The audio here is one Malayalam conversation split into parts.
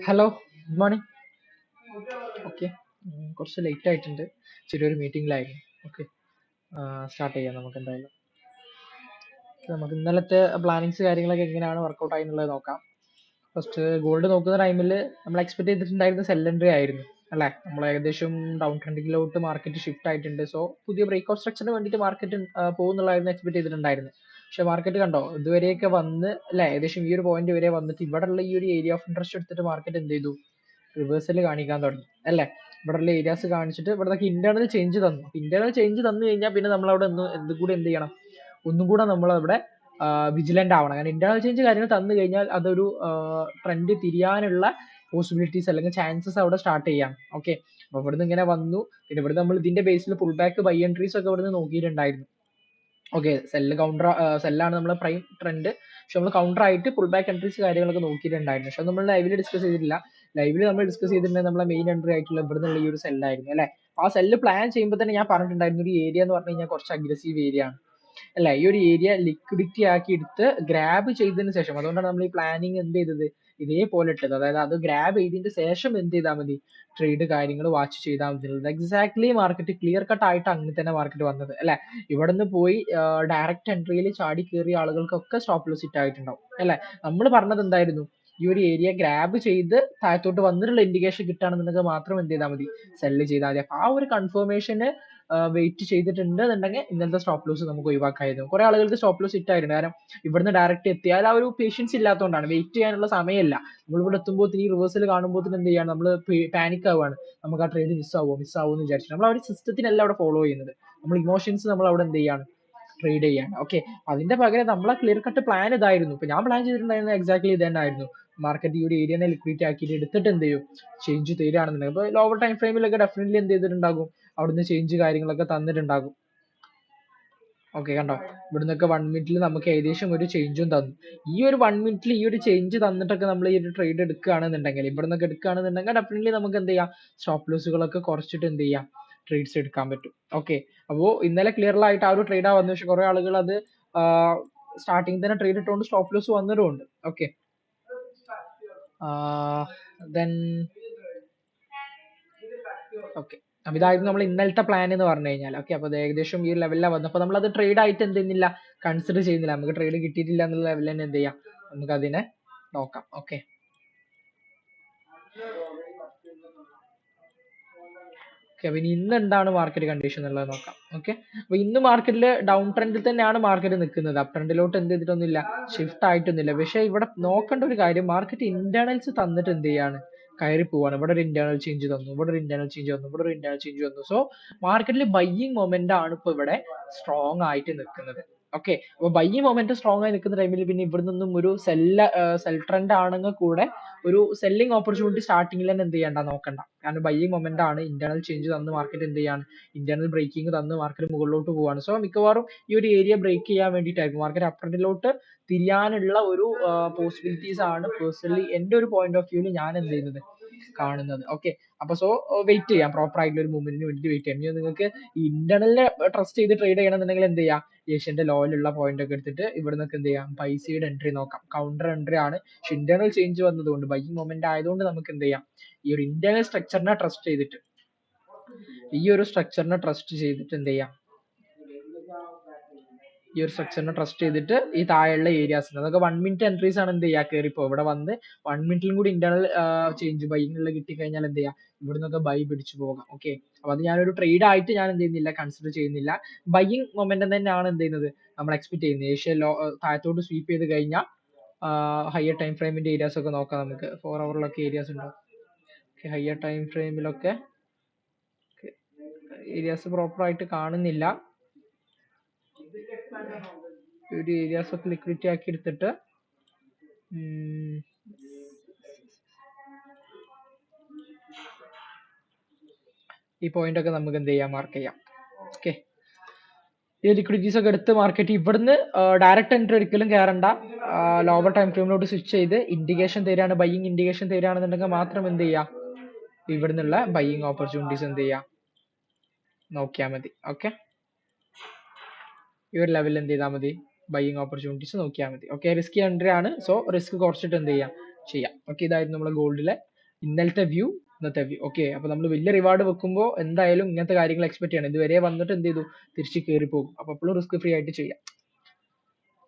Hello, good morning. ഓക്കെ, കുറച്ച് ലേറ്റ് ആയിട്ടുണ്ട്, ചെറിയൊരു മീറ്റിംഗിലായിരുന്നു. ഓക്കെ, സ്റ്റാർട്ട് ചെയ്യാം നമുക്ക് എന്തായാലും. നമുക്ക് ഇന്നലത്തെ പ്ലാനിങ്സ് കാര്യങ്ങളൊക്കെ എങ്ങനെയാണ് വർക്കൗട്ട് ആയി എന്നുള്ളത് നോക്കാം. ഫസ്റ്റ് ഗോൾഡ് നോക്കുന്ന ടൈമിൽ നമ്മൾ എക്സ്പെക്ട് ചെയ്തിട്ടുണ്ടായിരുന്ന സെൽ എൻട്രി ആയിരുന്നു അല്ലേ. നമ്മൾ ഏകദേശം ഡൗൺ ട്രെൻഡിങ്ങിലോട്ട് മാർക്കറ്റ് ഷിഫ്റ്റ് ആയിട്ടുണ്ട്. സോ പുതിയ ബ്രേക്ക്ഔട്ട് സ്ട്രക്ചറിന് വേണ്ടിയിട്ട് മാർക്കറ്റ് പോകുന്നുള്ളതായിരുന്നു എക്സ്പെക്ട് ചെയ്തിട്ടുണ്ടായിരുന്നത്. പക്ഷെ മാർക്കറ്റ് കണ്ടോ, ഇതുവരെയൊക്കെ വന്ന് അല്ലെ, ഏകദേശം ഈ ഒരു പോയിന്റ് വരെ വന്നിട്ട് ഇവിടെയുള്ള ഈ ഒരു ഏരിയ ഓഫ് ഇൻട്രസ്റ്റ് എടുത്തിട്ട് മാർക്കറ്റ് എന്ത് ചെയ്തു, റിവേഴ്സൽ കാണിക്കാൻ തുടങ്ങി അല്ലേ. ഇവിടെയുള്ള ഏരിയാസ് കാണിച്ചിട്ട് ഇവിടത്തേക്ക് ഇന്റേണൽ ചേഞ്ച് തന്നു. ഇന്റേണൽ ചേഞ്ച് തന്നു കഴിഞ്ഞാൽ പിന്നെ നമ്മൾ അവിടെ എന്തും കൂടി എന്ത് ചെയ്യണം, ഒന്നും കൂടെ നമ്മൾ അവിടെ വിജിലന്റ് ആവണം. കാരണം ഇന്റേണൽ ചേഞ്ച് കാര്യങ്ങൾ തന്നു കഴിഞ്ഞാൽ അതൊരു ട്രെൻഡ് തിരിയാനുള്ള പോസിബിലിറ്റീസ് അല്ലെങ്കിൽ ചാൻസസ് അവിടെ സ്റ്റാർട്ട് ചെയ്യാം. ഓക്കെ, അപ്പൊ ഇവിടുന്ന് ഇങ്ങനെ വന്നു, പിന്നെ ഇവിടെ നമ്മൾ ഇതിന്റെ ബേസിൽ പുൾ ബാക്ക് ബൈ എൻട്രീസ് ഒക്കെ ഇവിടുന്ന് നോക്കിയിട്ടുണ്ടായിരുന്നു. ഓക്കെ, സെല്ലാണ് നമ്മുടെ പ്രൈം ട്രെൻഡ്. പക്ഷെ നമ്മൾ കൗണ്ടർ ആയിട്ട് പുൾ ബാക്ക് എൻട്രീസ് കാര്യങ്ങളൊക്കെ നോക്കിയിട്ടുണ്ടായിരുന്നു. പക്ഷെ നമ്മൾ ലൈവില് ഡിസ്കസ് ചെയ്തിട്ടില്ല. ലൈവില് നമ്മൾ ഡിസ്കസ് ചെയ്തിട്ടുണ്ടെങ്കിൽ നമ്മളെ മെയിൻ എൻട്രി ആയിട്ടുള്ള ഇവിടുന്നുള്ള ഈ ഒരു സെല്ലായിരുന്നു അല്ലെ. ആ സെല്ല് പ്ലാൻ ചെയ്യുമ്പോൾ തന്നെ ഞാൻ പറഞ്ഞിട്ടുണ്ടായിരുന്നു, ഒരു ഏരിയ എന്ന് പറഞ്ഞു കഴിഞ്ഞാൽ കുറച്ച് അഗ്രസീവ് ഏരിയ ആണ് അല്ല. ഈ ഒരു ഏരിയ ലിക്വിഡിറ്റി ആക്കി എടുത്ത് ഗ്രാബ് ചെയ്തതിന് ശേഷം, അതുകൊണ്ടാണ് നമ്മൾ ഈ പ്ലാനിങ് എന്ത് ചെയ്തത്, ഇതേപോലെ ഇട്ടത്. അതായത് അത് ഗ്രാബ് ചെയ്തതിന് ശേഷം എന്ത് ചെയ്താൽ മതി, ട്രേഡ് കാര്യങ്ങൾ വാച്ച് ചെയ്താൽ മതി. എക്സാക്ട്ലി മാർക്കറ്റ് ക്ലിയർ കട്ട് ആയിട്ട് അങ്ങനെ തന്നെ മാർക്കറ്റ് വന്നത് അല്ലെ. ഇവിടുന്ന് പോയി ഡയറക്റ്റ് എൻട്രിയിൽ ചാടി കയറിയ ആളുകൾക്കൊക്കെ സ്റ്റോപ്പ് ലോസ് ഹിറ്റ് ആയിട്ടുണ്ടാവും അല്ലെ. നമ്മൾ പറഞ്ഞത് എന്തായിരുന്നു, ഈ ഒരു ഏരിയ ഗ്രാബ് ചെയ്ത് താഴത്തോട്ട് വന്നിട്ടുള്ള ഇൻഡിക്കേഷൻ കിട്ടുകയാണെന്നുണ്ടെങ്കിൽ മാത്രം എന്ത് ചെയ്താൽ മതി, സെല്ല് ചെയ്താൽ മതി. അപ്പൊ ആ ഒരു കൺഫർമേഷന് വെയിറ്റ് ചെയ്തിട്ടുണ്ട് എന്നുണ്ടെങ്കിൽ ഇന്നലത്തെ സ്റ്റോപ്പ് ലോസ് നമുക്ക് ഒഴിവാക്കായിരുന്നു. കുറെ ആളുകൾക്ക് സ്റ്റോപ്പ് ലോസ് ഹിറ്റ് ആയിരുന്നു. കാരണം ഇവിടുന്ന് ഡയറക്റ്റ് എത്തിയാൽ ആ ഒരു പേഷ്യൻസ് ഇല്ലാത്തതുകൊണ്ടാണ്, വെയിറ്റ് ചെയ്യാനുള്ള സമയമില്ല. നമ്മൾ ഇവിടെ എത്തുമ്പോൾ ഈ റിവേഴ്സൽ കാണുമ്പോൾ എന്ത് ചെയ്യാണ്, നമ്മൾ പാനിക് ആവുകയാണ്. നമുക്ക് ആ ട്രേഡ് മിസ് ആവുമോ എന്ന് വിചാരിച്ചു. നമ്മൾ ആ ഒരു സിസ്റ്റത്തിനല്ല അവിടെ ഫോളോ ചെയ്യുന്നത്, നമ്മൾ ഇമോഷൻസ് നമ്മൾ അവിടെ എന്ത് ചെയ്യാണ്, ട്രേഡ് ചെയ്യാണ്. ഓക്കെ, അതിന്റെ പകരം നമ്മളെ ക്ലിയർ കട്ട് പ്ലാൻ ഇതായിരുന്നു. ഇപ്പൊ ഞാൻ പ്ലാൻ ചെയ്തിട്ടുണ്ടായിരുന്നത് എക്സാക്ട്ലി ഇത് തന്നെ ആയിരുന്നു. മാർക്കറ്റ് ഈ ഒരു ഏരിയനെ ലിക്വിഡിറ്റി ആക്കിയിട്ട് എടുത്തിട്ട് എന്ത് ചെയ്യും, ചേഞ്ച് തരികയാണെന്നുണ്ടെങ്കിൽ ഇപ്പൊ ലോവർ ടൈം ഫ്രെയിമിലൊക്കെ ഡെഫിനറ്റ്ലി എന്ത് ചെയ്തിട്ടുണ്ടാകും, അവിടുന്ന് ചേഞ്ച് കാര്യങ്ങളൊക്കെ തന്നിട്ടുണ്ടാകും. ഓക്കെ, കണ്ടോ, ഇവിടുന്നൊക്കെ 1 മിനിറ്റിൽ നമുക്ക് ഏകദേശം ഒരു ചേഞ്ചും തന്നു. ഈ ഒരു 1 മിനിറ്റിൽ ഈ ഒരു ചേഞ്ച് തന്നിട്ടൊക്കെ നമ്മൾ ഈ ഒരു ട്രേഡ് എടുക്കുകയാണെന്നുണ്ടെങ്കിൽ, ഇവിടുന്നൊക്കെ എടുക്കുകയാണെന്നുണ്ടെങ്കിൽ ഡെഫിനറ്റ്ലി നമുക്ക് എന്ത് ചെയ്യാം, സ്റ്റോപ്പ് ലോസുകളൊക്കെ കുറച്ചിട്ട് എന്ത് ചെയ്യാം, ട്രേഡ്സ് എടുക്കാൻ പറ്റും. ഓക്കെ, അപ്പോൾ ഇന്നലെ ക്ലിയർ ആയിട്ട് ആ ഒരു ട്രേഡാ വന്നു. പക്ഷെ കുറെ ആളുകൾ അത് സ്റ്റാർട്ടിങ് തന്നെ ട്രേഡ് ഇട്ടുകൊണ്ട് സ്റ്റോപ്പ് ലോസ് വന്നവരുണ്ട്. ഓക്കെ, ദെൻ ഓക്കെ, അപ്പൊ ഇതായിരുന്നു നമ്മൾ ഇന്നലത്തെ പ്ലാൻ എന്ന് പറഞ്ഞു കഴിഞ്ഞാൽ. ഓക്കെ, അപ്പൊ അത് ഏകദേശം ഈ ലെവലിലാണ് വന്നത്. അപ്പൊ നമ്മൾ അത് ട്രേഡ് ആയിട്ട് എന്ത് ചെയ്യുന്നില്ല, കൺസിഡർ ചെയ്യുന്നില്ല. നമുക്ക് ട്രേഡ് കിട്ടിയിട്ടില്ല എന്നുള്ള ലെവലിൽ തന്നെ എന്ത് ചെയ്യാം, നമുക്ക് അതിനെ നോക്കാം. ഓക്കെ, അപ്പൊ ഇനി ഇന്ന് എന്താണ് മാർക്കറ്റ് കണ്ടീഷൻ എന്നുള്ളത് നോക്കാം. ഓക്കെ, അപ്പൊ ഇന്ന് മാർക്കറ്റിൽ ഡൗൺ ട്രെൻഡിൽ തന്നെയാണ് മാർക്കറ്റ് നിൽക്കുന്നത്. അപ് ട്രെൻഡിലോട്ട് എന്ത് ചെയ്തിട്ടൊന്നുമില്ല, ഷിഫ്റ്റ് ആയിട്ടൊന്നുമില്ല. പക്ഷെ ഇവിടെ നോക്കേണ്ട ഒരു കാര്യം, മാർക്കറ്റ് ഇന്റേണൽസ് തന്നിട്ട് എന്ത് ചെയ്യാണ്, കയറി പോവാണ്. ഇവിടെ ഒരു ഇന്റേണൽ ചേഞ്ച് തന്നു, ഇവിടെ ഒരു ഇന്റേണൽ ചേഞ്ച് തന്നു, ഇവിടെ ഒരു ഇന്റേണൽ ചേഞ്ച് തന്നു. സോ മാർക്കറ്റിൽ ബൈയിങ് മൊമെന്റ് ആണ് ഇപ്പൊ ഇവിടെ സ്ട്രോങ് ആയിട്ട് നിൽക്കുന്നത്. ഓക്കെ, അപ്പൊ ബൈയിങ് മൊമെന്റ് സ്ട്രോങ് ആയി നിൽക്കുന്ന ടൈമിൽ പിന്നെ ഇവിടെ നിന്നും ഒരു സെൽ ട്രെൻഡ് ആണെങ്കിൽ കൂടെ ഒരു സെല്ലിംഗ് ഓപ്പർച്യൂണിറ്റി സ്റ്റാർട്ടിങ്ങിൽ തന്നെ എന്ത് ചെയ്യണ്ട, നോക്കണ്ട. കാരണം ബൈയിങ് മൊമെന്റ് ആണ്, ഇന്റേണൽ ചേഞ്ച് തന്ന് മാർക്കറ്റ് എന്ത് ചെയ്യാണ്, ഇന്റേണൽ ബ്രേക്കിംഗ് തന്ന് മാർക്കറ്റ് മുകളിലോട്ട് പോവാണ്. സോ മിക്കവാറും ഈ ഒരു ഏരിയ ബ്രേക്ക് ചെയ്യാൻ വേണ്ടിയിട്ടായിരിക്കും മാർക്കറ്റ് അപ് ട്രെൻഡിലോട്ട് തിരിയാനുള്ള ഒരു പോസിബിലിറ്റീസ് ആണ് പേഴ്സണലി എന്റെ ഒരു പോയിന്റ് ഓഫ് വ്യൂവിൽ ഞാൻ എന്ത് ചെയ്യുന്നത്, കാണുന്നത്. ഓക്കെ, അപ്പൊ സോ വെയിറ്റ് ചെയ്യാം, പ്രോപ്പർ ആയിട്ടുള്ള ഒരു മൂവ്മെന്റിന് വേണ്ടി വെയിറ്റ് ചെയ്യാം. ഇനി നിങ്ങൾക്ക് ഇന്റർണലിനെ ട്രസ്റ്റ് ചെയ്ത് ട്രേഡ് ചെയ്യണമെന്നുണ്ടെങ്കിൽ എന്ത് ചെയ്യാം, ഏഷ്യന്റെ ലോയിലുള്ള പോയിന്റ് ഒക്കെ എടുത്തിട്ട് ഇവിടെ നിന്നൊക്കെ എന്ത് ചെയ്യാം, പൈസയുടെ എൻട്രി നോക്കാം. കൗണ്ടർ എൻട്രി ആണ്, പക്ഷെ ഇന്റർണൽ ചേഞ്ച് വന്നതുകൊണ്ട് ബൈയിങ് മൊമെന്റ് ആയതുകൊണ്ട് നമുക്ക് എന്ത് ചെയ്യാം, ഈ ഒരു ഇന്റർണൽ സ്ട്രക്ചറിനെ ട്രസ്റ്റ് ചെയ്തിട്ട് എന്ത് ചെയ്യാം, ഈ ഒരു സ്ട്രക്ചറിനെ ട്രസ്റ്റ് ചെയ്തിട്ട് ഈ താഴെയുള്ള ഏരിയാസ് അതൊക്കെ 1 മിനിറ്റ് എൻട്രീസ് ആണ് എന്ത് ചെയ്യുക, കയറിപ്പോ ഇവിടെ വന്ന് 1 മിനിറ്റിലും കൂടി ഇന്റർണൽ ചേഞ്ച് ബൈയിങ്ങിലുള്ള കിട്ടിക്കഴിഞ്ഞാൽ എന്ത് ചെയ്യാം, ഇവിടെ നിന്നൊക്കെ ബൈ പിടിച്ചു പോകാം. ഓക്കെ, അപ്പൊ അത് ഞാനൊരു ട്രേഡ് ആയിട്ട് ഞാൻ എന്ത് ചെയ്യുന്നില്ല, കൺസിഡർ ചെയ്യുന്നില്ല. ബൈയിങ് മൊമെന്റം തന്നെയാണ് എന്ത് ചെയ്യുന്നത്, നമ്മൾ എക്സ്പെക്ട് ചെയ്യുന്നത്. ഏഷ്യ താഴത്തോട്ട് സ്വീപ്പ് ചെയ്ത് കഴിഞ്ഞാൽ ഹയർ ടൈം ഫ്രെയിമിന്റെ ഏരിയാസ് ഒക്കെ നോക്കാം. നമുക്ക് 4 ഹവറിലൊക്കെ ഏരിയാസ് ഉണ്ടോ, ഹയർ ടൈം ഫ്രെയിമിലൊക്കെ ഏരിയാസ് പ്രോപ്പർ ആയിട്ട് കാണുന്നില്ല. ഒരു ഏരിയാസ് ഒക്കെ ലിക്വിഡിറ്റി ആക്കി എടുത്തിട്ട് ഈ പോയിന്റ് ഒക്കെ നമുക്ക് എന്ത് ചെയ്യാം, മാർക്ക് ചെയ്യാം. ഓക്കെ, ഈ ലിക്വിഡിറ്റീസ് ഒക്കെ എടുത്ത് മാർക്കറ്റ് ഇവിടുന്ന് ഡയറക്റ്റ് എൻട്രി ഒരിക്കലും കയറണ്ട. ലോവർ ടൈം ഫ്രെയിമിലോട്ട് സ്വിച്ച് ചെയ്ത് ഇൻഡിക്കേഷൻ തരികയാണ്, ബൈയിങ് ഇൻഡിക്കേഷൻ തരികയാണെന്നുണ്ടെങ്കിൽ മാത്രം എന്ത് ചെയ്യാം, ഇവിടുന്നുള്ള ബൈയിങ് ഓപ്പർച്യൂണിറ്റീസ് എന്ത് ചെയ്യാം, നോക്കിയാൽ മതി. ഓക്കെ, ഈ ഒരു ലെവലിൽ എന്ത് ചെയ്താൽ മതി, ബൈയിങ് ഓപ്പർച്യൂണിറ്റീസ് നോക്കിയാൽ മതി. ഓക്കെ, റിസ്കി എൻട്രി ആണ്. സോ റിസ്ക് കുറച്ചിട്ട് എന്ത് ചെയ്യാം, ചെയ്യാം. ഓക്കെ, ഇതായിരുന്നു നമ്മുടെ ഗോൾഡിലെ ഇന്നലത്തെ വ്യൂ, ഇന്നത്തെ വ്യൂ. ഓക്കെ, അപ്പൊ നമ്മൾ വലിയ റിവാർഡ് വെക്കുമ്പോൾ എന്തായാലും ഇങ്ങനത്തെ കാര്യങ്ങൾ എക്സ്പെക്ട് ചെയ്യണം. ഇതുവരെ വന്നിട്ട് എന്ത് ചെയ്തു, തിരിച്ച് കയറി പോകും. അപ്പൊ എപ്പോഴും റിസ്ക് ഫ്രീ ആയിട്ട് ചെയ്യാം.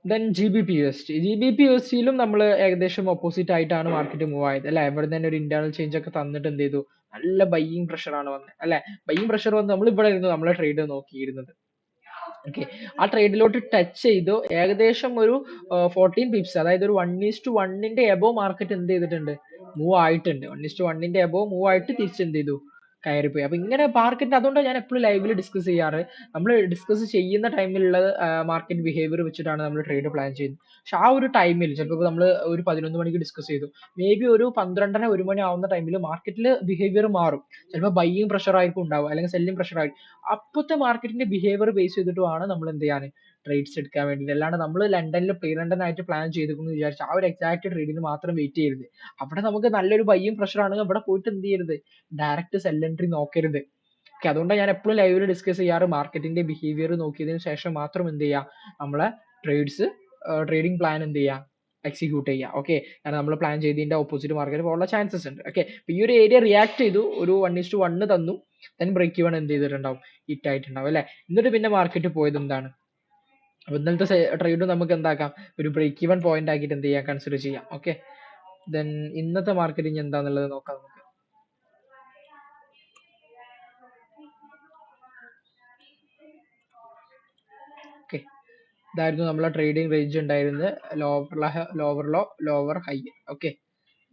ദെൻ GBP USD യിലും നമ്മൾ ഏകദേശം ഓപ്പോസിറ്റ് ആയിട്ടാണ് മാർക്കറ്റ് മൂവ് ആയത് അല്ലെ. ഇവിടെ തന്നെ ഒരു ഇന്റേണൽ ചേഞ്ച് ഒക്കെ തന്നിട്ട് എന്ത് ചെയ്തു, നല്ല ബൈയിങ് പ്രഷർ ആണ് വന്നത് അല്ലെ. ബൈയിങ് പ്രഷർ വന്ന് നമ്മൾ ഇവിടെ ഇരുന്നു നമ്മളെ ട്രേഡ് നോക്കിയിരുന്നത്. ഓക്കെ, ആ ട്രേഡിലോട്ട് ടച്ച് ചെയ്തു ഏകദേശം ഒരു 14 പിപ്സ്, അതായത് ഒരു 1:1 എബോ മാർക്കറ്റ് എന്ത് ചെയ്തിട്ടുണ്ട്, മൂവ് ആയിട്ടുണ്ട്. 1:1 എബോ മൂവ് ആയിട്ട് തിരിച്ച് എന്ത് ചെയ്തു, കയറിപ്പോയി. അപ്പൊ ഇങ്ങനെ മാർക്കറ്റ്, അതുകൊണ്ടാണ് ഞാൻ എപ്പോഴും ലൈവിൽ ഡിസ്കസ് ചെയ്യാറ്. നമ്മൾ ഡിസ്കസ് ചെയ്യുന്ന ടൈമിലുള്ള മാർക്കറ്റ് ബിഹേവിയർ വെച്ചിട്ടാണ് നമ്മൾ ട്രേഡ് പ്ലാൻ ചെയ്യുന്നത്. പക്ഷെ ആ ഒരു ടൈമിൽ ചിലപ്പോൾ നമ്മൾ ഒരു 11 മണിക്ക് ഡിസ്കസ് ചെയ്തു, മേ ബി ഒരു 12:30 1 മണി ആവുന്ന ടൈമിൽ മാർക്കറ്റിൽ ബിഹേവിയർ മാറും. ചിലപ്പോൾ ബൈയിങ് പ്രഷർ ആയിരിക്കും ഉണ്ടാവുക, അല്ലെങ്കിൽ സെല്ലിംഗ് പ്രഷർ ആയിരിക്കും. അപ്പോഴത്തെ മാർക്കറ്റിന്റെ ബിഹേവിയർ ബേസ് ചെയ്തിട്ട് വേണം നമ്മൾ എന്ത് ചെയ്യാൻ, ട്രേഡ്സ് എടുക്കാൻ വേണ്ടിയിട്ട്. അല്ലാണ്ട് നമ്മൾ ലണ്ടനിൽ പ്രീ ലണ്ടൻ ആയിട്ട് പ്ലാൻ ചെയ്തെന്ന് വിചാരിച്ചു ആ ഒരു എക്സാക്ട് ട്രേഡിന് മാത്രം വെയിറ്റ് ചെയ്യരുത്. അവിടെ നമുക്ക് നല്ലൊരു ബൈയിങ് പ്രഷർ ആണെങ്കിൽ അവിടെ പോയിട്ട് എന്ത് ചെയ്യരുത്, ഡയറക്റ്റ് സെൽ എൻട്രി നോക്കരുത്. ഓക്കെ, അതുകൊണ്ടാണ് ഞാൻ എപ്പോഴും ലൈവിൽ ഡിസ്കസ് ചെയ്യാറ്, മാർക്കറ്റിന്റെ ബിഹേവിയർ നോക്കിയതിനു ശേഷം മാത്രം എന്ത് ചെയ്യുക, നമ്മളെ ട്രേഡിംഗ് പ്ലാൻ എന്ത് ചെയ്യുക, എക്സിക്യൂട്ട് ചെയ്യുക. ഓക്കെ, കാരണം നമ്മൾ പ്ലാൻ ചെയ്തതിന്റെ ഓപ്പോസിറ്റ് മാർക്കറ്റ് പോകാനുള്ള ചാൻസസ് ഉണ്ട്. ഓക്കെ, ഈ ഒരു ഏരിയ റിയാക്ട് ചെയ്തു, ഒരു 1:1 തന്നു, ദെൻ ബ്രേക്ക് ഈവൺ എന്ത് ചെയ്തിട്ടുണ്ടാവും, ഹിറ്റ് ആയിട്ടുണ്ടാവും അല്ലെ. എന്നിട്ട് പിന്നെ മാർക്കറ്റ് പോയത് എന്താണ്, അപ്പൊ ഇന്നലത്തെ ട്രേഡ് നമുക്ക് എന്താക്കാം, ഒരു ബ്രേക്ക് ഈവൺ പോയിന്റ് ആക്കിയിട്ട് എന്ത് ചെയ്യാം, കൺസിഡർ ചെയ്യാം. ഓക്കെ, ദെൻ ഇന്നത്തെ മാർക്കറ്റിംഗ് എന്താന്നുള്ളത് നോക്കാം നമുക്ക്. ഓക്കെ, ഇതായിരുന്നു നമ്മളെ ട്രേഡിംഗ് റേഞ്ച് ഉണ്ടായിരുന്നത്, lower low lower high. Okay,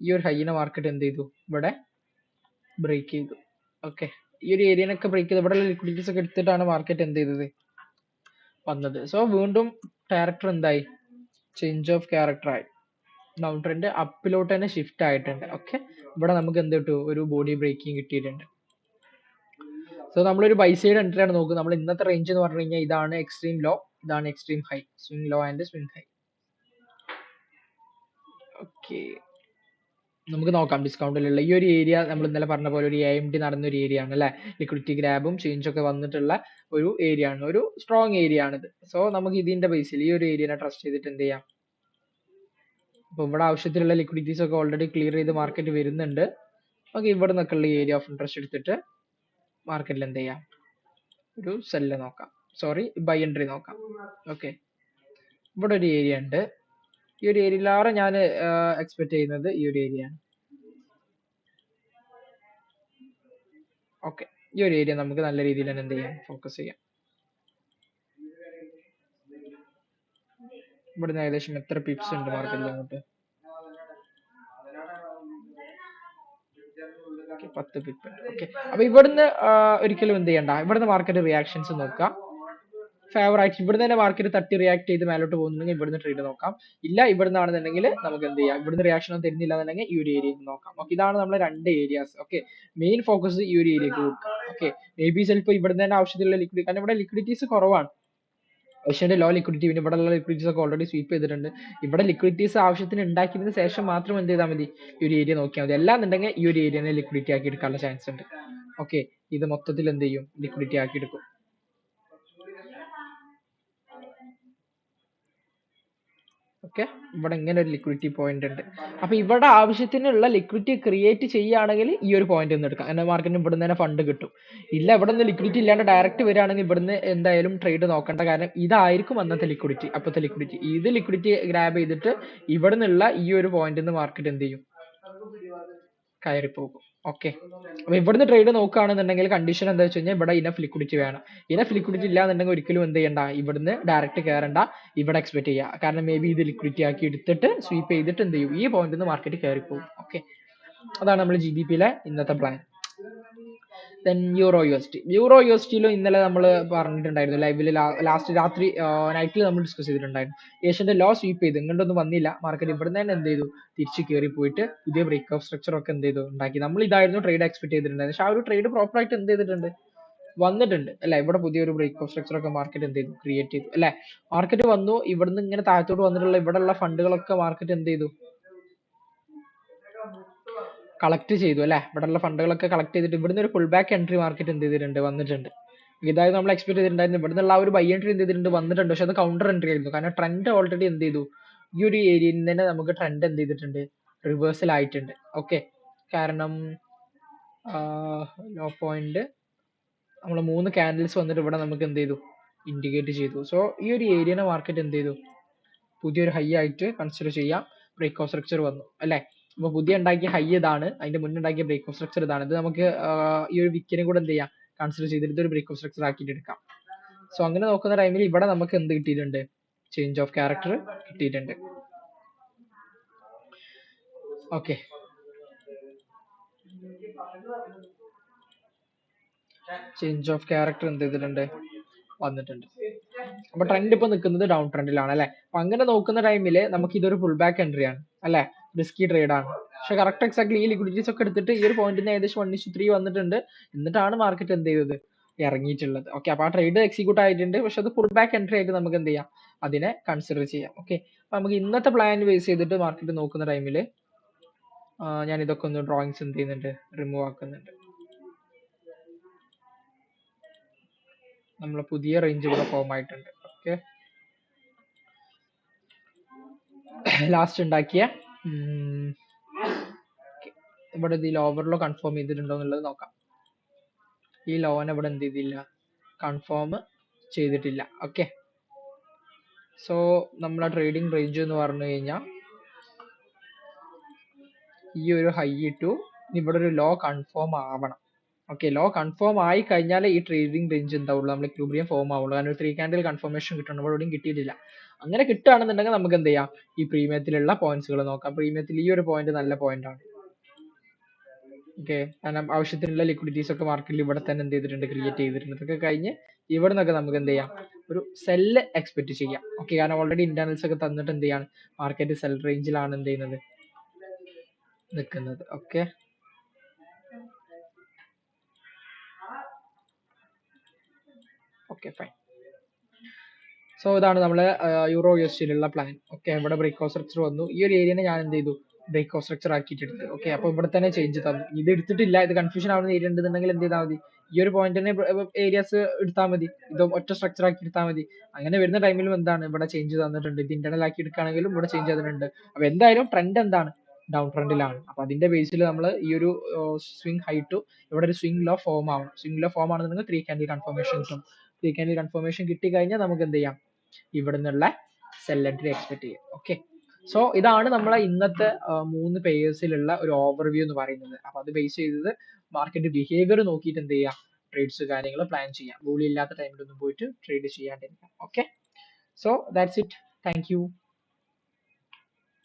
ഈ ഒരു ഹൈനെ മാർക്കറ്റ് എന്ത് ചെയ്തു, ഇവിടെ ബ്രേക്ക് ചെയ്തു. ഓക്കെ, ഈ ഒരു ഏരിയനൊക്കെ ബ്രേക്ക് ചെയ്ത് ഇവിടെ ലിക്വിഡിറ്റീസ് ഒക്കെ എടുത്തിട്ടാണ് മാർക്കറ്റ് എന്ത് ചെയ്തത്, വന്നത്. സോ വീണ്ടും ക്യാരക്ടർ എന്തായി, ചേഞ്ച് ഓഫ് ക്യാരക്ടർ ആയി, ഡൗൺ ട്രെൻഡ് അപ്പിലോട്ട് തന്നെ ഷിഫ്റ്റ് ആയിട്ടുണ്ട്. ഓക്കെ, ഇവിടെ നമുക്ക് എന്ത് കിട്ടും, ഒരു ബോഡി ബ്രേക്കിംഗ് കിട്ടിയിട്ടുണ്ട്. സോ നമ്മളൊരു ബൈ സൈഡ് എൻട്രി ആണ് നോക്കുന്നത്. നമ്മൾ ഇന്നത്തെ റേഞ്ച് എന്ന് പറഞ്ഞു കഴിഞ്ഞാൽ ഇതാണ് എക്സ്ട്രീം ലോ, ഇതാണ് extreme high, swing law and swing high. Okay, നമുക്ക് നോക്കാം ഡിസ്കൗണ്ടിലുള്ള ഈ ഒരു ഏരിയ. നമ്മൾ ഇന്നലെ പറഞ്ഞ പോലെ ഒരു AMD നടന്ന ഒരു ഏരിയ ആണ് അല്ലെ, ലിക്വിഡിറ്റി ഗ്രാബും ചേഞ്ച് ഒക്കെ വന്നിട്ടുള്ള ഒരു ഏരിയ ആണ്, ഒരു സ്ട്രോങ് ഏരിയ ആണിത്. സോ നമുക്ക് ഇതിന്റെ ബേസിൽ ഈ ഒരു ഏരിയനെ ട്രസ്റ്റ് ചെയ്തിട്ട് എന്ത് ചെയ്യാം, അപ്പൊ ഇവിടെ ആവശ്യത്തിലുള്ള ലിക്വിഡിറ്റീസ് ഒക്കെ ഓൾറെഡി ക്ലിയർ ചെയ്ത് മാർക്കറ്റ് വരുന്നുണ്ട്. ഓക്കെ, ഇവിടെ നിന്നൊക്കെ ഉള്ള ഏരിയ ഓഫ് ഇൻട്രസ്റ്റ് എടുത്തിട്ട് മാർക്കറ്റിൽ എന്ത് ചെയ്യാം, ഒരു സെല്ല് നോക്കാം, സോറി ബൈ എൻട്രി നോക്കാം. ഓക്കെ, ഇവിടെ ഒരു ഏരിയ ഉണ്ട്, ഈ ഒരു ഏരിയയിലാണ് ഞാൻ എക്സ്പെക്ട് ചെയ്യുന്നത്, ഈ ഒരു ഏരിയ ആണ്. ഓക്കെ, ഈ ഒരു ഏരിയ നമുക്ക് നല്ല രീതിയിൽ തന്നെ എന്ത് ചെയ്യാം, ഫോക്കസ് ചെയ്യാം. ഇവിടുന്ന് ഏകദേശം എത്ര പിപ്സ് ഉണ്ട് മാർക്കറ്റിൽ അങ്ങോട്ട്, 10 പിപ്പ്. ഓക്കെ, അപ്പൊ ഇവിടുന്ന് ഒരിക്കലും എന്ത് ചെയ്യണ്ട, ഇവിടുന്ന് മാർക്കറ്റ് റിയാക്ഷൻസ് നോക്കാം. ഫേവർ ആയിട്ട് ഇവിടുന്ന് തന്നെ മാർക്കറ്റ് തട്ടി റിയാക്ട് ചെയ്ത് മേലോട്ട് പോകുന്നുണ്ടെങ്കിൽ ഇവിടുന്ന് ട്രേഡ് നോക്കാം. ഇല്ല ഇവിടുന്ന് ആണെന്നുണ്ടെങ്കിൽ നമുക്ക് എന്ത് ചെയ്യാം, ഇവിടുന്ന് റിയാക്ഷൻ ഒന്നും തരുന്നില്ല എന്നുണ്ടെങ്കിൽ ഈ ഒരു ഏരിയയിൽ നോക്കാം. ഓക്കെ, ഇതാണ് നമ്മുടെ രണ്ട് ഏരിയാസ്. ഓക്കെ, മെയിൻ ഫോക്കസ് ഈ ഒരു ഏരിയക്ക് കൊടുക്കാം. ഓക്കെ, മേ ബി ചിലപ്പോൾ ഇവിടുന്ന് തന്നെ ആവശ്യത്തിലുള്ള ലിക്വിഡിറ്റി, കാരണം ഇവിടെ ലിക്വിഡിറ്റീസ് കുറവാണ്, ഏഷ്യന്റെ ലോ ലിക്വിഡിറ്റി, പിന്നെ ഇവിടെ ഉള്ള ലിക്വിഡിറ്റീസ് ഒക്കെ ഓൾറെഡി സ്വീപ്പ് ചെയ്തിട്ടുണ്ട്. ഇവിടെ ലിക്വിഡിറ്റീസ് ആവശ്യത്തിന് ഉണ്ടാക്കിയതിന് ശേഷം മാത്രം എന്ത് ചെയ്താൽ മതി, ഈ ഒരു ഏരിയ നോക്കിയാൽ മതി. അല്ലാന്നുണ്ടെങ്കിൽ ഈ ഒരു ഏരിയനെ ലിക്വിഡിറ്റി ആക്കി എടുക്കാനുള്ള ചാൻസ് ഉണ്ട്. ഓക്കെ, ഇത് മൊത്തത്തിൽ എന്ത് ചെയ്യും, ലിക്വിഡിറ്റി ആക്കി എടുക്കും. ഓക്കെ, ഇവിടെ ഇങ്ങനെ ഒരു ലിക്വിഡിറ്റി പോയിന്റ് ഉണ്ട്. അപ്പൊ ഇവിടെ ആവശ്യത്തിനുള്ള ലിക്വിഡിറ്റി ക്രിയേറ്റ് ചെയ്യുകയാണെങ്കിൽ ഈ ഒരു പോയിന്റ് ഒന്ന് എടുക്കാം, എന്നാൽ മാർക്കറ്റിന് ഇവിടുന്ന് തന്നെ ഫണ്ട് കിട്ടും. ഇല്ല ഇവിടെ നിന്ന് ലിക്വിഡിറ്റി ഇല്ലാണ്ട് ഡയറക്റ്റ് വരികയാണെങ്കിൽ ഇവിടുന്ന് എന്തായാലും ട്രേഡ് നോക്കേണ്ട, കാരണം ഇതായിരിക്കും അന്നത്തെ ലിക്വിഡിറ്റി, അപ്പോഴത്തെ ലിക്വിഡിറ്റി. ഇത് ലിക്വിഡിറ്റി ഗ്രാബ് ചെയ്തിട്ട് ഇവിടെ നിന്നുള്ള ഈ ഒരു പോയിന്റ് മാർക്കറ്റ് എന്ത് ചെയ്യും, കയറിപ്പോകും. ഓക്കെ, അപ്പൊ ഇവിടുന്ന് ട്രേഡ് നോക്കുകയാണെന്നുണ്ടെങ്കിൽ കണ്ടീഷൻ എന്താ വെച്ച് കഴിഞ്ഞാൽ ഇവിടെ ഇനഫ് ലിക്വിഡിറ്റി വേണം. ഇനഫ് ലിക്വിഡിറ്റി ഇല്ലാന്നുണ്ടെങ്കിൽ ഒരിക്കലും എന്ത് ചെയ്യണ്ട, ഇവിടുന്ന് ഡയറക്റ്റ് കയറണ്ട, ഇവിടെ എക്സ്പെക്ട് ചെയ്യുക. കാരണം മേ ബി ഇത് ലിക്വിഡിറ്റി ആക്കി എടുത്തിട്ട് സ്വീപ്പ് ചെയ്തിട്ട് എന്ത് ചെയ്യും, ഈ പോയിന്റിൽ നിന്ന് മാർക്കറ്റ് കയറിപ്പോകും. ഓക്കെ, അതാണ് നമ്മൾ GBPയിലെ ഇന്നത്തെ പ്ലാൻ. ദെൻ യൂറോ USDയിലും ഇന്നലെ നമ്മൾ പറഞ്ഞിട്ടുണ്ടായിരുന്നു ലൈവിൽ, ലാസ്റ്റ് രാത്രി നൈറ്റിൽ നമ്മൾ ഡിസ്കസ് ചെയ്തിട്ടുണ്ടായിരുന്നു. ഏഷ്യന്റെ ലോ സ്വീപ്പ് ചെയ്ത് ഇങ്ങോട്ടൊന്നും വന്നില്ല, മാർക്കറ്റ് ഇവിടുന്ന് തന്നെ എന്ത് ചെയ്തു, തിരിച്ച് കയറി പോയിട്ട് ഇതേ ബ്രേക്ക് ഓഫ് സ്ട്രക്ചർ ഒക്കെ എന്ത് ചെയ്തു, ഉണ്ടാക്കി. നമ്മൾ ഇതായിരുന്നു ട്രേഡ് എക്സ്പെക്ട് ചെയ്തിട്ടുണ്ടായിരുന്നു, പക്ഷെ ആ ഒരു ട്രേഡ് പ്രോപ്പർ ആയിട്ട് എന്ത് ചെയ്തിട്ടുണ്ട്, വന്നിട്ടുണ്ട് അല്ലെ. ഇവിടെ പുതിയൊരു ബ്രേക്ക് ഓഫ് സ്ട്രക്ചർ ഒക്കെ മാർക്കറ്റ് എന്ത് ചെയ്തു, ക്രിയേറ്റ് ചെയ്തു അല്ലെ. മാർക്കറ്റ് വന്നു, ഇവിടുന്ന് ഇങ്ങനെ താഴത്തോട്ട് വന്നിട്ടുള്ള ഇവിടെയുള്ള ഫണ്ടുകളൊക്കെ മാർക്കറ്റ് എന്ത് ചെയ്തു, കളക്ട് ചെയ്തു അല്ലെ. ഇവിടെയുള്ള ഫണ്ടുകളൊക്കെ കളക്ട് ചെയ്തിട്ട് ഇവിടുന്ന് ഒരു ഫുൾ ബാക്ക് എൻട്രി മാർക്കറ്റ് എന്ത് ചെയ്തിട്ടുണ്ട്, വന്നിട്ടുണ്ട്. ഇതായത് നമ്മൾ എക്സ്പെക്ട് ചെയ്തിട്ടുണ്ടായിരുന്നു, ഇവിടുന്നുള്ള ആ ഒരു ബൈ എൻട്രി എന്ത് ചെയ്തിട്ടുണ്ട്, വന്നിട്ടുണ്ട്. പക്ഷെ അത് കൗണ്ടർ എൻട്രി ആയിരുന്നു, കാരണം ട്രെൻഡ് ഓൾറെഡി എന്ത് ചെയ്തു, ഈ ഒരു ഏരിയയിൽ തന്നെ നമുക്ക് ട്രെൻഡ് എന്ത് ചെയ്തിട്ടുണ്ട്, റിവേഴ്സൽ ആയിട്ടുണ്ട്. ഓക്കെ, കാരണം ലോ പോയിന്റ് നമ്മൾ 3 ക്യാൻഡിൽസ് വന്നിട്ട് ഇവിടെ നമുക്ക് എന്ത് ചെയ്തു, ഇൻഡിക്കേറ്റ് ചെയ്തു. സോ ഈ ഒരു ഏരിയനെ മാർക്കറ്റ് എന്ത് ചെയ്തു, പുതിയൊരു ഹൈ ആയിട്ട് കൺസിഡർ ചെയ്യാം. ബ്രേക്ക് ഓഫ് സ്ട്രക്ചർ വന്നു അല്ലെ. അപ്പൊ പുതിയ ഉണ്ടാക്കിയ ഹൈ ഇതാണ്, അതിന്റെ മുന്നേ ഉണ്ടാക്കിയ ബ്രേക്ക് ഓഫ് സ്ട്രക്ചർ ഇതാണ്. ഇത് നമുക്ക് ഈ ഒരു വിക്കിനെ കൂടെ എന്ത് ചെയ്യാം, കൺസിഡർ ചെയ്തിട്ട് ഒരു ബ്രേക്ക് ഓഫ് സ്ട്രക്ചർ ആക്കിയിട്ട് എടുക്കാം. സോ അങ്ങനെ നോക്കുന്ന ടൈമിൽ ഇവിടെ നമുക്ക് എന്ത് കിട്ടിയിട്ടുണ്ട്, ചേഞ്ച് ഓഫ് ക്യാരക്ടർ കിട്ടിയിട്ടുണ്ട്. ഓക്കെ, ചേഞ്ച് ഓഫ് ക്യാരക്ടർ എന്ത് ചെയ്തിട്ടുണ്ട്, വന്നിട്ടുണ്ട്. അപ്പൊ ട്രെൻഡ് ഇപ്പൊ നിൽക്കുന്നത് ഡൗൺ ട്രെൻഡിലാണ് അല്ലെ. അപ്പൊ അങ്ങനെ നോക്കുന്ന ടൈമിൽ നമുക്ക് ഇതൊരു ഫുൾ ബാക്ക് എൻട്രി ആണ് അല്ലെ, റിസ്കി ട്രേഡ് ആണ്. പക്ഷെ കറക്റ്റ് എക്സാക്ട്ലി ഈ ലിക്വിഡിറ്റീസ് ഒക്കെ എടുത്തിട്ട് ഈ ഒരു പോയിന്റിന് ഏകദേശം 1:3 വന്നിട്ടുണ്ട്. എന്നിട്ടാണ് മാർക്കറ്റ് എന്ത് ചെയ്തത്, ഇറങ്ങിയിട്ടുള്ളത്. ഓക്കെ, അപ്പൊ ആ ട്രേഡ് എക്സിക്യൂട്ട് ആയിട്ടുണ്ട്. പക്ഷെ അത് ഫുൾ ബാക്ക് എൻട്രി ആയിട്ട് നമുക്ക് എന്ത് ചെയ്യാം, അതിനെ കൺസിഡർ ചെയ്യാം. ഓക്കെ, അപ്പൊ നമുക്ക് ഇന്നത്തെ പ്ലാൻ ബേസ് ചെയ്തിട്ട് മാർക്കറ്റ് നോക്കുന്ന ടൈമിൽ ഞാൻ ഇതൊക്കെ ഒന്ന് ഡ്രോയിങ്സ് എന്ത് ചെയ്യുന്നുണ്ട്, റിമൂവ് ആക്കുന്നുണ്ട്. നമ്മളെ പുതിയ റേഞ്ച് ഇവിടെ ഫോം ആയിട്ടുണ്ട്. ഓക്കെ, ലാസ്റ്റ് ഉണ്ടാക്കിയ ഇവിടെ ഇതിൽ ഓവർലോ കൺഫേം ചെയ്തിട്ടുണ്ടോ എന്നുള്ളത് നോക്കാം. ഈ ലോനെ ഇവിടെ എന്ത് ചെയ്തില്ല, കൺഫേം ചെയ്തിട്ടില്ല. ഓക്കെ, സോ നമ്മളെ ട്രേഡിംഗ് റേഞ്ച് എന്ന് പറഞ്ഞു കഴിഞ്ഞാൽ ഈ ഒരു ഹൈ ഇട്ടു, ഇവിടെ ഒരു ലോ കൺഫേം ആവണം. ഓക്കെ, ലോ കൺഫേം ആയി കഴിഞ്ഞാൽ ഈ ട്രേഡിംഗ് റേഞ്ച് എന്താവുള്ളൂ, നമ്മൾ ഇക്വിലിബ്രിയം ഫോം ആവുള്ളൂ. കാരണം ഒരു 3 ക്യാൻഡിൽ കൺഫർമേഷൻ കിട്ടണം, ഇവിടെ എവിടെയും കിട്ടിയിട്ടില്ല. അങ്ങനെ കിട്ടുകയാണെന്നുണ്ടെങ്കിൽ നമുക്ക് എന്ത് ചെയ്യാം, ഈ പ്രീമിയത്തിലുള്ള പോയിന്റ്സുകൾ നോക്കാം. പ്രീമിയത്തിൽ ഈ ഒരു പോയിന്റ് നല്ല പോയിന്റ് ആണ്. ഓക്കെ, കാരണം ആവശ്യത്തിനുള്ള ലിക്വിഡിറ്റീസ് ഒക്കെ മാർക്കറ്റിൽ ഇവിടെ തന്നെ എന്ത് ചെയ്തിട്ടുണ്ട്, ക്രിയേറ്റ് ചെയ്തിട്ടുണ്ട്. ഇതൊക്കെ കഴിഞ്ഞ് ഇവിടെ നിന്നൊക്കെ നമുക്ക് എന്ത് ചെയ്യാം, ഒരു സെല്ല് എക്സ്പെക്ട് ചെയ്യാം. ഓക്കെ, കാരണം ഓൾറെഡി ഇന്റർണൽസ് ഒക്കെ തന്നിട്ട് എന്ത് ചെയ്യാണ്, മാർക്കറ്റ് സെൽ റേഞ്ചിലാണ് എന്ത് ചെയ്യുന്നത്, നിൽക്കുന്നത്. Okay, okay fine. സോ ഇതാണ് നമ്മളെ യൂറോ USDയിലുള്ള പ്ലാൻ. ഓക്കെ, ഇവിടെ ബ്രേക്ക് ഓഫ് സ്ട്രക്ചർ വന്നു. ഈ ഒരു ഏരിയനെ ഞാൻ എന്ത് ചെയ്തു, ബ്രേക്ക് ഓഫ് സ്ട്രക്ചർ ആക്കിയിട്ട് എടുത്തു. ഓക്കെ, അപ്പൊ ഇവിടെ തന്നെ ചേഞ്ച് തന്നു. ഇത് എടുത്തിട്ടില്ല, ഇത് കൺഫ്യൂഷൻ ആവുന്ന ഏരിയ ഉണ്ടെന്നുണ്ടെങ്കിൽ എന്ത് ചെയ്താൽ മതി, ഈ ഒരു പോയിന്റിനെ ഏരിയാസ് എടുത്താൽ മതി, ഇത് ഒറ്റ സ്ട്രക്ചർ ആക്കി എടുത്താൽ മതി. അങ്ങനെ വരുന്ന ടൈമിലും എന്താണ്, ഇവിടെ ചേഞ്ച് തന്നിട്ടുണ്ട്. ഇത് ഇന്റർണൽ ആക്കി എടുക്കുകയാണെങ്കിലും ഇവിടെ ചേഞ്ച് തന്നിട്ടുണ്ട്. അപ്പൊ എന്തായാലും ട്രെൻഡ് എന്താണ്, ഡൗൺ ട്രെൻഡിലാണ്. അപ്പൊ അതിന്റെ ബേസിൽ നമ്മൾ ഈ ഒരു സ്വിംഗ് ഹൈ ടു ഇവിടെ ഒരു സ്വിംഗ് ലോ ഫോം ആവണം. സ്വിംഗ് ലോ ഫോം ആണെന്നുണ്ടെങ്കിൽ 3 ക്യാൻഡിൽ കൺഫർമേഷൻ കിട്ടും. 3 ക്യാൻഡിൽ കൺഫർമേഷൻ കിട്ടി കഴിഞ്ഞാൽ നമുക്ക് എന്ത് ചെയ്യാം, ഇവിടെ നിന്നുള്ള സെൽ എൻട്രി എക്സ്പെക്ട് ചെയ്യാം. ഓക്കെ, സോ ഇതാണ് നമ്മളെ ഇന്നത്തെ 3 പേയേഴ്സിലുള്ള ഒരു ഓവർവ്യൂ എന്ന് പറയുന്നത്. അപ്പൊ അത് ബേസ് ചെയ്തത് മാർക്കറ്റ് ബിഹേവിയർ നോക്കിയിട്ട് എന്ത് ചെയ്യാം, ട്രേഡ്സ് കാര്യങ്ങൾ പ്ലാൻ ചെയ്യാം. ബൂളി ഇല്ലാത്ത ടൈമിലൊന്നും പോയിട്ട് ട്രേഡ് ചെയ്യാണ്ടിരിക്കാം. Okay, so that's it. Thank U.